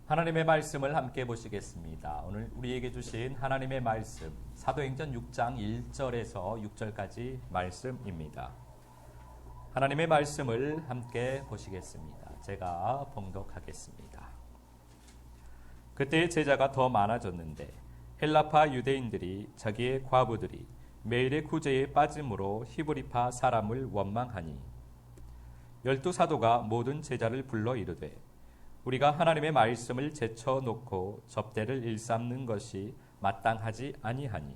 하나님의 말씀을 함께 보시겠습니다. 오늘 우리에게 주신 하나님의 말씀 사도행전 6장 1절에서 6절까지 말씀입니다. 하나님의 말씀을 함께 보시겠습니다. 제가 봉독하겠습니다. 그때 제자가 더 많아졌는데 헬라파 유대인들이 자기의 과부들이 매일의 구제에 빠짐으로 히브리파 사람을 원망하니 12사도가 모든 제자를 불러 이르되 우리가 하나님의 말씀을 제쳐놓고 접대를 일삼는 것이 마땅하지 아니하니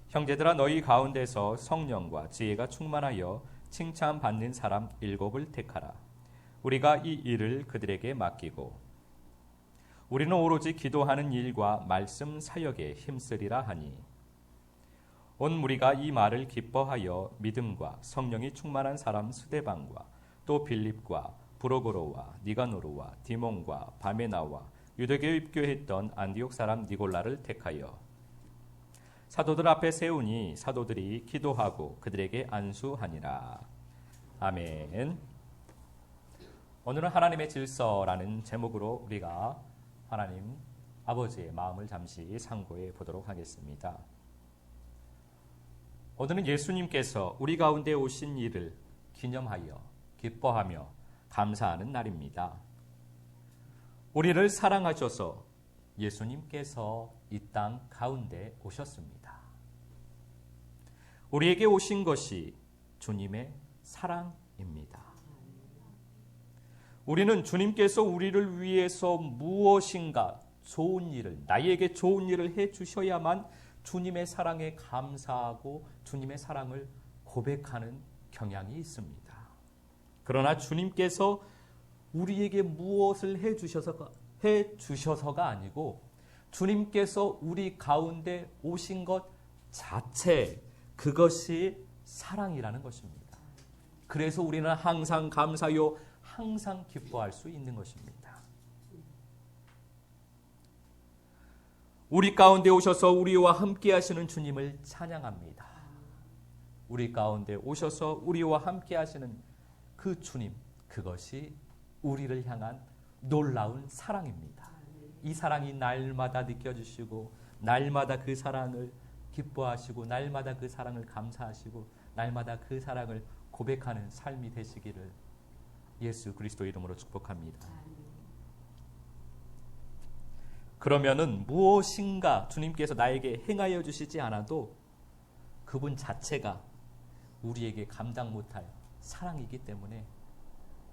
형제들아 너희 가운데서 성령과 지혜가 충만하여 칭찬받는 사람 7을 택하라. 우리가 이 일을 그들에게 맡기고 우리는 오로지 기도하는 일과 말씀 사역에 힘쓰리라 하니 온 무리가 이 말을 기뻐하여 믿음과 성령이 충만한 사람 스데반과 또 빌립과 브로고로와 니가노르와 디몬과 바메나와 유대교에 입교했던 안디옥 사람 니골라를 택하여 사도들 앞에 세우니 사도들이 기도하고 그들에게 안수하니라. 아멘. 오늘은 하나님의 질서라는 제목으로 우리가 하나님 아버지의 마음을 잠시 상고해 보도록 하겠습니다. 오늘은 예수님께서 우리 가운데 오신 일을 기념하여 기뻐하며 감사하는 날입니다. 우리를 사랑하셔서 예수님께서 이 땅 가운데 오셨습니다. 우리에게 오신 것이 주님의 사랑입니다. 우리는 주님께서 우리를 위해서 무엇인가 좋은 일을, 나에게 좋은 일을 해 주셔야만 주님의 사랑에 감사하고 주님의 사랑을 고백하는 경향이 있습니다. 그러나 주님께서 우리에게 무엇을 해 주셔서가 아니고 주님께서 우리 가운데 오신 것 자체, 그것이 사랑이라는 것입니다. 그래서 우리는 항상 감사요, 항상 기뻐할 수 있는 것입니다. 우리 가운데 오셔서 우리와 함께 하시는 주님을 찬양합니다. 우리 가운데 오셔서 우리와 함께 하시는 그 주님, 그것이 우리를 향한 놀라운 사랑입니다. 이 사랑이 날마다 느껴지시고 날마다 그 사랑을 기뻐하시고 날마다 그 사랑을 감사하시고 날마다 그 사랑을 고백하는 삶이 되시기를 예수 그리스도 이름으로 축복합니다. 그러면은 무엇인가 주님께서 나에게 행하여 주시지 않아도 그분 자체가 우리에게 감당 못할 사랑이기 때문에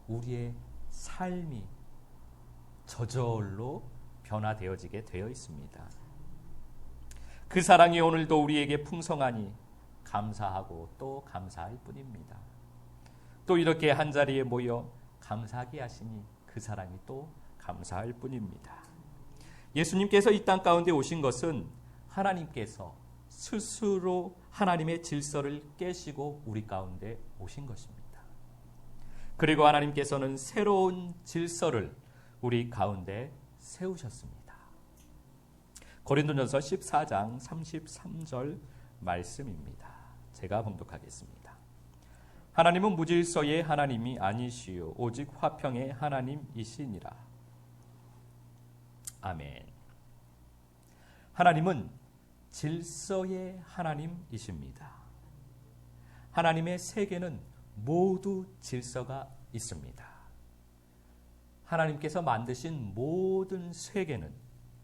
우리의 삶이 저절로 변화되어지게 되어 있습니다. 그 사랑이 오늘도 우리에게 풍성하니 감사하고 또 감사할 뿐입니다. 또 이렇게 한자리에 모여 감사하게 하시니 그 사랑이 또 감사할 뿐입니다. 예수님께서 이 땅 가운데 오신 것은 하나님께서 스스로 하나님의 질서를 깨시고 우리 가운데 오신 것입니다. 그리고 하나님께서는 새로운 질서를 우리 가운데 세우셨습니다. 고린도전서 14장 33절 말씀입니다. 제가 봉독하겠습니다. 하나님은 무질서의 하나님이 아니시요 오직 화평의 하나님이시니라. 아멘. 하나님은 질서의 하나님이십니다. 하나님의 세계는 모두 질서가 있습니다. 하나님께서 만드신 모든 세계는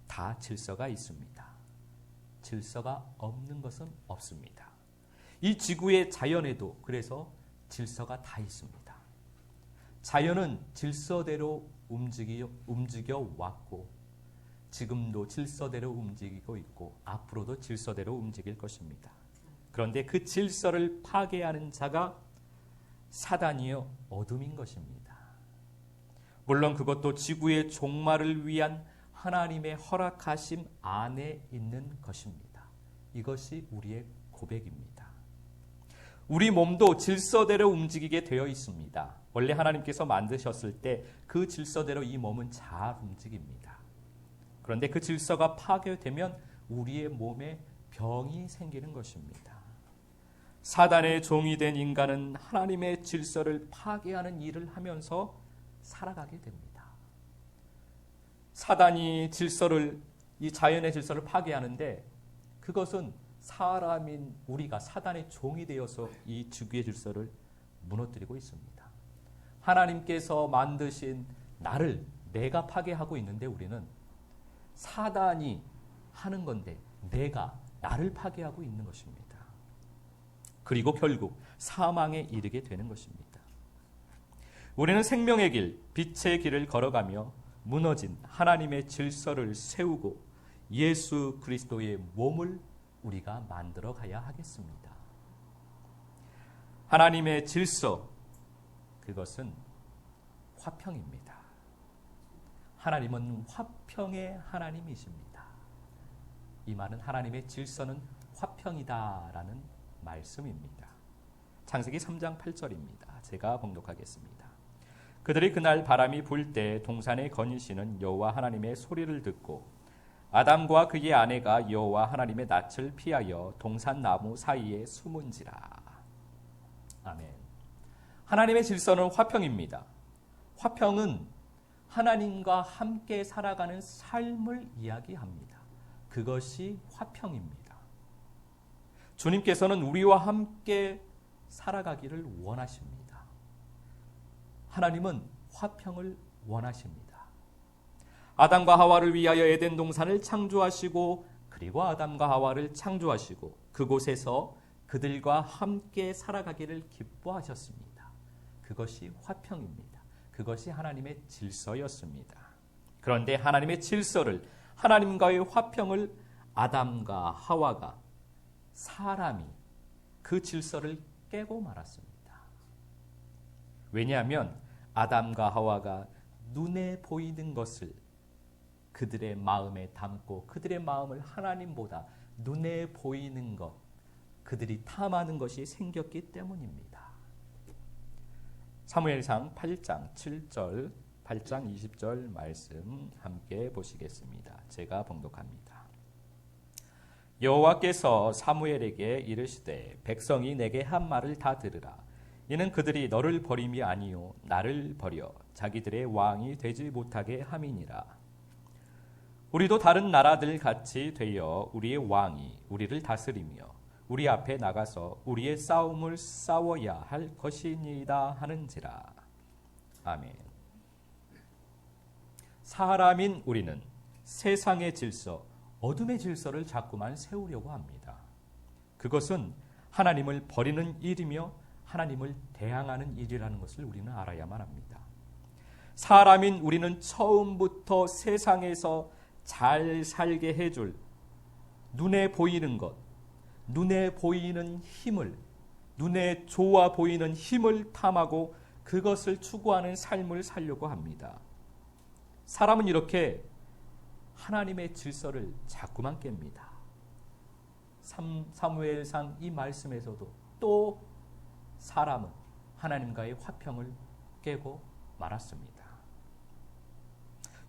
다 질서가 있습니다. 질서가 없는 것은 없습니다. 이 지구의 자연에도 그래서 질서가 다 있습니다. 자연은 질서대로 움직여 왔고 지금도 질서대로 움직이고 있고 앞으로도 질서대로 움직일 것입니다. 그런데 그 질서를 파괴하는 자가 사단이요 어둠인 것입니다. 물론 그것도 지구의 종말을 위한 하나님의 허락하심 안에 있는 것입니다. 이것이 우리의 고백입니다. 우리 몸도 질서대로 움직이게 되어 있습니다. 원래 하나님께서 만드셨을 때 그 질서대로 이 몸은 잘 움직입니다. 그런데 그 질서가 파괴되면 우리의 몸에 병이 생기는 것입니다. 사단의 종이 된 인간은 하나님의 질서를 파괴하는 일을 하면서 살아가게 됩니다. 사단이 질서를, 이 자연의 질서를 파괴하는데 그것은 사람인 우리가 사단의 종이 되어서 이 지구의 질서를 무너뜨리고 있습니다. 하나님께서 만드신 나를 내가 파괴하고 있는데 우리는 사단이 하는 건데 내가 나를 파괴하고 있는 것입니다. 그리고 결국 사망에 이르게 되는 것입니다. 우리는 생명의 길, 빛의 길을 걸어가며 무너진 하나님의 질서를 세우고 예수 그리스도의 몸을 우리가 만들어 가야 하겠습니다. 하나님의 질서, 그것은 화평입니다. 하나님은 화평의 하나님이십니다. 이 말은 하나님의 질서는 화평이다라는 말씀입니다. 창세기 3장 8절입니다. 제가 봉독하겠습니다. 그들이 그날 바람이 불 때 동산에 거니시는 여호와 하나님의 소리를 듣고 아담과 그의 아내가 여호와 하나님의 낯을 피하여 동산 나무 사이에 숨은지라. 아멘. 하나님의 질서는 화평입니다. 화평은 하나님과 함께 살아가는 삶을 이야기합니다. 그것이 화평입니다. 주님께서는 우리와 함께 살아가기를 원하십니다. 하나님은 화평을 원하십니다. 아담과 하와를 위하여 에덴 동산을 창조하시고 그리고 아담과 하와를 창조하시고 그곳에서 그들과 함께 살아가기를 기뻐하셨습니다. 그것이 화평입니다. 그것이 하나님의 질서였습니다. 그런데 하나님의 질서를, 하나님과의 화평을 아담과 하와가, 사람이 그 질서를 깨고 말았습니다. 왜냐하면 아담과 하와가 눈에 보이는 것을 그들의 마음에 담고 그들의 마음을 하나님보다 눈에 보이는 것, 그들이 탐하는 것이 생겼기 때문입니다. 사무엘상 8장 7절, 8장 20절 말씀 함께 보시겠습니다. 제가 봉독합니다. 여호와께서 사무엘에게 이르시되 백성이 내게 한 말을 다 들으라. 이는 그들이 너를 버림이 아니요 나를 버려 자기들의 왕이 되지 못하게 함이니라. 우리도 다른 나라들 같이 되어 우리의 왕이 우리를 다스리며 우리 앞에 나가서 우리의 싸움을 싸워야 할 것이니이다 하는지라. 아멘. 사람인 우리는 세상의 질서, 어둠의 질서를 자꾸만 세우려고 합니다. 그것은 하나님을 버리는 일이며 하나님을 대항하는 일이라는 것을 우리는 알아야만 합니다. 사람인 우리는 처음부터 세상에서 잘 살게 해줄 눈에 보이는 것, 눈에 보이는 힘을, 눈에 좋아 보이는 힘을 탐하고 그것을 추구하는 삶을 살려고 합니다. 사람은 이렇게 하나님의 질서를 자꾸만 깹니다. 사무엘상 이 말씀에서도 또 사람은 하나님과의 화평을 깨고 말았습니다.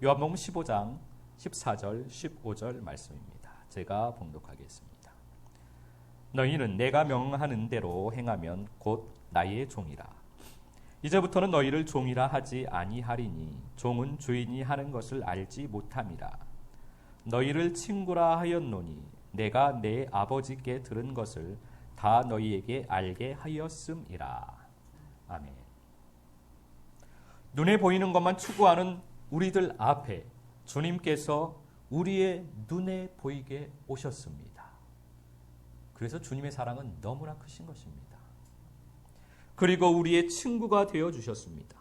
요한복음 15장 14절 15절 말씀입니다. 제가 봉독하겠습니다. 너희는 내가 명하는 대로 행하면 곧 나의 종이라. 이제부터는 너희를 종이라 하지 아니하리니 종은 주인이 하는 것을 알지 못함이라. 너희를 친구라 하였노니 내가 내 아버지께 들은 것을 다 너희에게 알게 하였음이라. 아멘. 눈에 보이는 것만 추구하는 우리들 앞에 주님께서 우리의 눈에 보이게 오셨습니다. 그래서 주님의 사랑은 너무나 크신 것입니다. 그리고 우리의 친구가 되어 주셨습니다.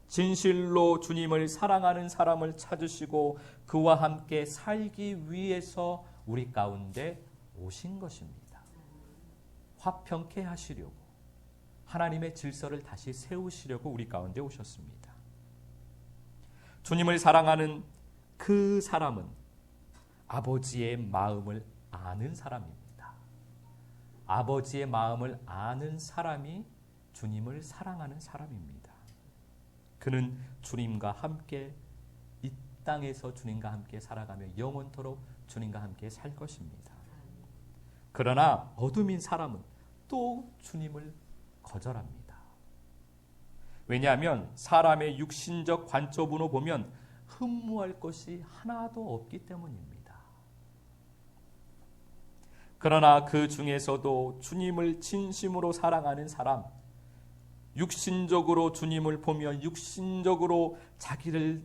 진실로 주님을 사랑하는 사람을 찾으시고 그와 함께 살기 위해서 우리 가운데 오신 것입니다. 화평케 하시려고, 하나님의 질서를 다시 세우시려고 우리 가운데 오셨습니다. 주님을 사랑하는 그 사람은 아버지의 마음을 아는 사람입니다. 아버지의 마음을 아는 사람이 주님을 사랑하는 사람입니다. 그는 주님과 함께 이 땅에서 주님과 함께 살아가며 영원토록 주님과 함께 살 것입니다. 그러나 어둠인 사람은 또 주님을 거절합니다. 왜냐하면 사람의 육신적 관점으로 보면 흠모할 것이 하나도 없기 때문입니다. 그러나 그 중에서도 주님을 진심으로 사랑하는 사람, 육신적으로 주님을 보며 육신적으로 자기를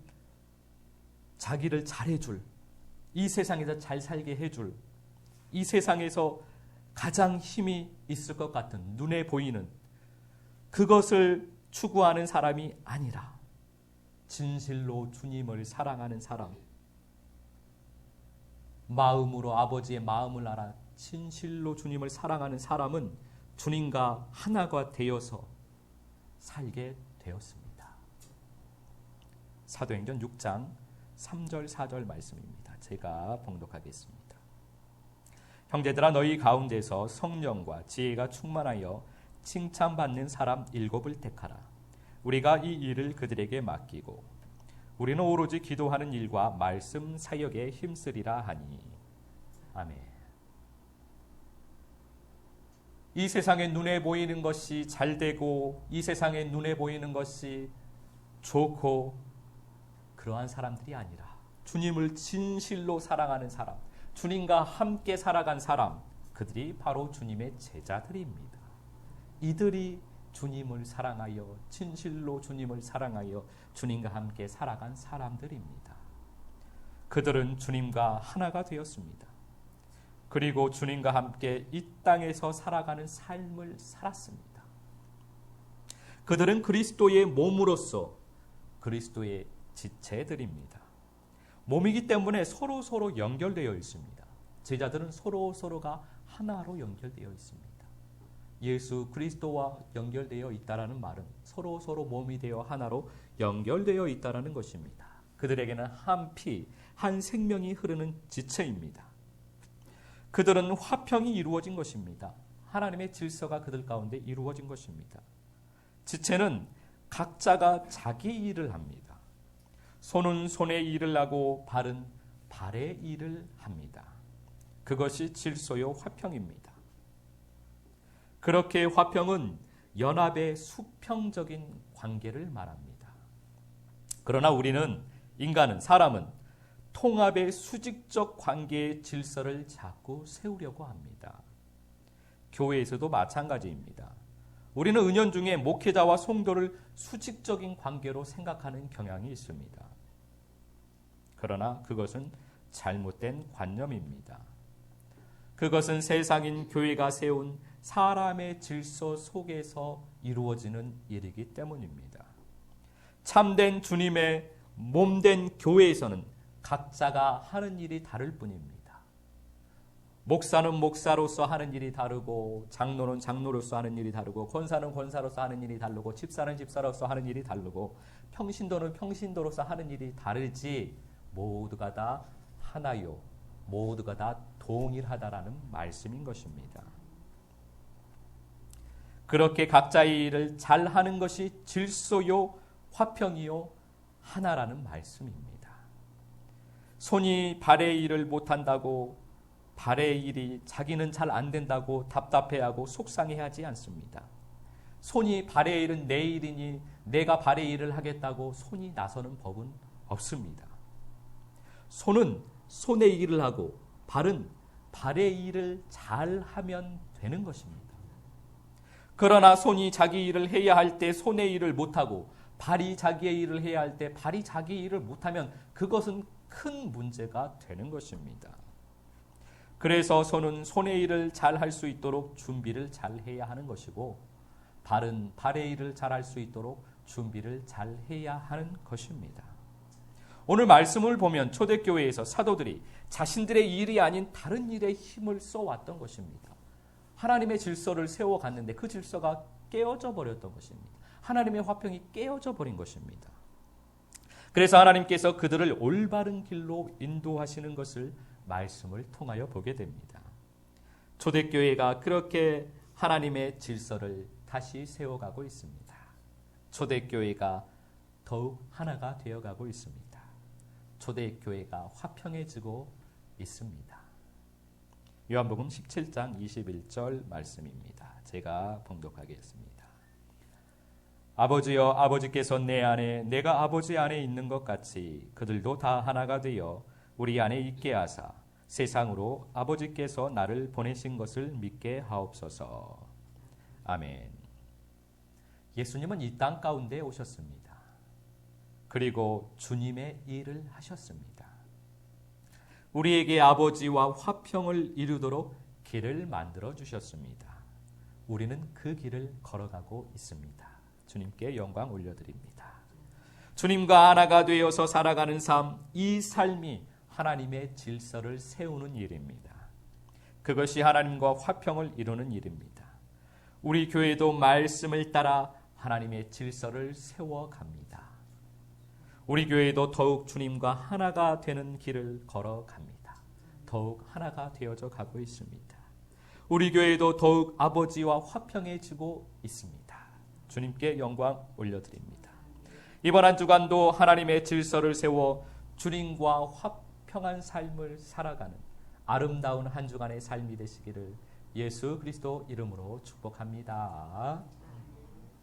잘해줄, 이 세상에서 잘 살게 해줄, 이 세상에서 가장 힘이 있을 것 같은 눈에 보이는 그것을 추구하는 사람이 아니라 진실로 주님을 사랑하는 사람, 마음으로 아버지의 마음을 알아 진실로 주님을 사랑하는 사람은 주님과 하나가 되어서 살게 되었습니다. 사도행전 6장 3절 4절 말씀입니다. 제가 봉독하겠습니다. 형제들아, 너희 가운데서 성령과 지혜가 충만하여 칭찬받는 사람 7을 택하라. 우리가 이 일을 그들에게 맡기고 우리는 오로지 기도하는 일과 말씀 사역에 힘쓰리라 하니. 아멘. 이 세상에 눈에 보이는 것이 잘되고 이 세상에 눈에 보이는 것이 좋고 그러한 사람들이 아니라 주님을 진실로 사랑하는 사람, 주님과 함께 살아간 사람, 그들이 바로 주님의 제자들입니다. 이들이 주님을 사랑하여 진실로 주님을 사랑하여 주님과 함께 살아간 사람들입니다. 그들은 주님과 하나가 되었습니다. 그리고 주님과 함께 이 땅에서 살아가는 삶을 살았습니다. 그들은 그리스도의 몸으로서 그리스도의 지체들입니다. 몸이기 때문에 서로 연결되어 있습니다. 제자들은 서로가 하나로 연결되어 있습니다. 예수 그리스도와 연결되어 있다라는 말은 서로 몸이 되어 하나로 연결되어 있다라는 것입니다. 그들에게는 한 피, 한 생명이 흐르는 지체입니다. 그들은 화평이 이루어진 것입니다. 하나님의 질서가 그들 가운데 이루어진 것입니다. 지체는 각자가 자기 일을 합니다. 손은 손의 일을 하고 발은 발의 일을 합니다. 그것이 질서요 화평입니다. 그렇게 화평은 연합의 수평적인 관계를 말합니다. 그러나 인간은, 사람은 통합의 수직적 관계의 질서를 자꾸 세우려고 합니다. 교회에서도 마찬가지입니다. 우리는 은연중에 목회자와 성도를 수직적인 관계로 생각하는 경향이 있습니다. 그러나 그것은 잘못된 관념입니다. 그것은 세상인 교회가 세운 사람의 질서 속에서 이루어지는 일이기 때문입니다. 참된 주님의 몸된 교회에서는 각자가 하는 일이 다를 뿐입니다. 목사는 목사로서 하는 일이 다르고, 장로는 장로로서 하는 일이 다르고, 권사는 권사로서 하는 일이 다르고, 집사는 집사로서 하는 일이 다르고, 평신도는 평신도로서 하는 일이 다르지 모두가 다 하나요, 모두가 다 동일하다라는 말씀인 것입니다. 그렇게 각자의 일을 잘하는 것이 질서요, 화평이요, 하나라는 말씀입니다. 손이 발의 일을 못한다고 발의 일이 자기는 잘 안 된다고 답답해하고 속상해하지 않습니다. 손이 발의 일은 내 일이니 내가 발의 일을 하겠다고 손이 나서는 법은 없습니다. 손은 손의 일을 하고 발은 발의 일을 잘하면 되는 것입니다. 그러나 손이 자기 일을 해야 할 때 손의 일을 못하고 발이 자기의 일을 해야 할 때 발이 자기 일을 못하면 그것은 큰 문제가 되는 것입니다. 그래서 손은 손의 일을 잘 할 수 있도록 준비를 잘 해야 하는 것이고, 발은 발의 일을 잘 할 수 있도록 준비를 잘 해야 하는 것입니다. 오늘 말씀을 보면 초대교회에서 사도들이 자신들의 일이 아닌 다른 일에 힘을 써왔던 것입니다. 하나님의 질서를 세워갔는데 그 질서가 깨어져 버렸던 것입니다. 하나님의 화평이 깨어져 버린 것입니다. 그래서 하나님께서 그들을 올바른 길로 인도하시는 것을 말씀을 통하여 보게 됩니다. 초대교회가 그렇게 하나님의 질서를 다시 세워가고 있습니다. 초대교회가 더욱 하나가 되어가고 있습니다. 초대교회가 화평해지고 있습니다. 요한복음 17장 21절 말씀입니다. 제가 봉독하겠습니다. 아버지여, 아버지께서 내 안에 내가 아버지 안에 있는 것 같이 그들도 다 하나가 되어 우리 안에 있게 하사 세상으로 아버지께서 나를 보내신 것을 믿게 하옵소서. 아멘. 예수님은 이 땅 가운데 오셨습니다. 그리고 주님의 일을 하셨습니다. 우리에게 아버지와 화평을 이루도록 길을 만들어 주셨습니다. 우리는 그 길을 걸어가고 있습니다. 주님께 영광 올려드립니다. 주님과 하나가 되어서 살아가는 삶, 이 삶이 하나님의 질서를 세우는 일입니다. 그것이 하나님과 화평을 이루는 일입니다. 우리 교회도 말씀을 따라 하나님의 질서를 세워갑니다. 우리 교회도 더욱 주님과 하나가 되는 길을 걸어갑니다. 더욱 하나가 되어져 가고 있습니다. 우리 교회도 더욱 아버지와 화평해지고 있습니다. 주님께 영광 올려드립니다. 이번 한 주간도 하나님의 질서를 세워 주님과 화평한 삶을 살아가는 아름다운 한 주간의 삶이 되시기를 예수 그리스도 이름으로 축복합니다.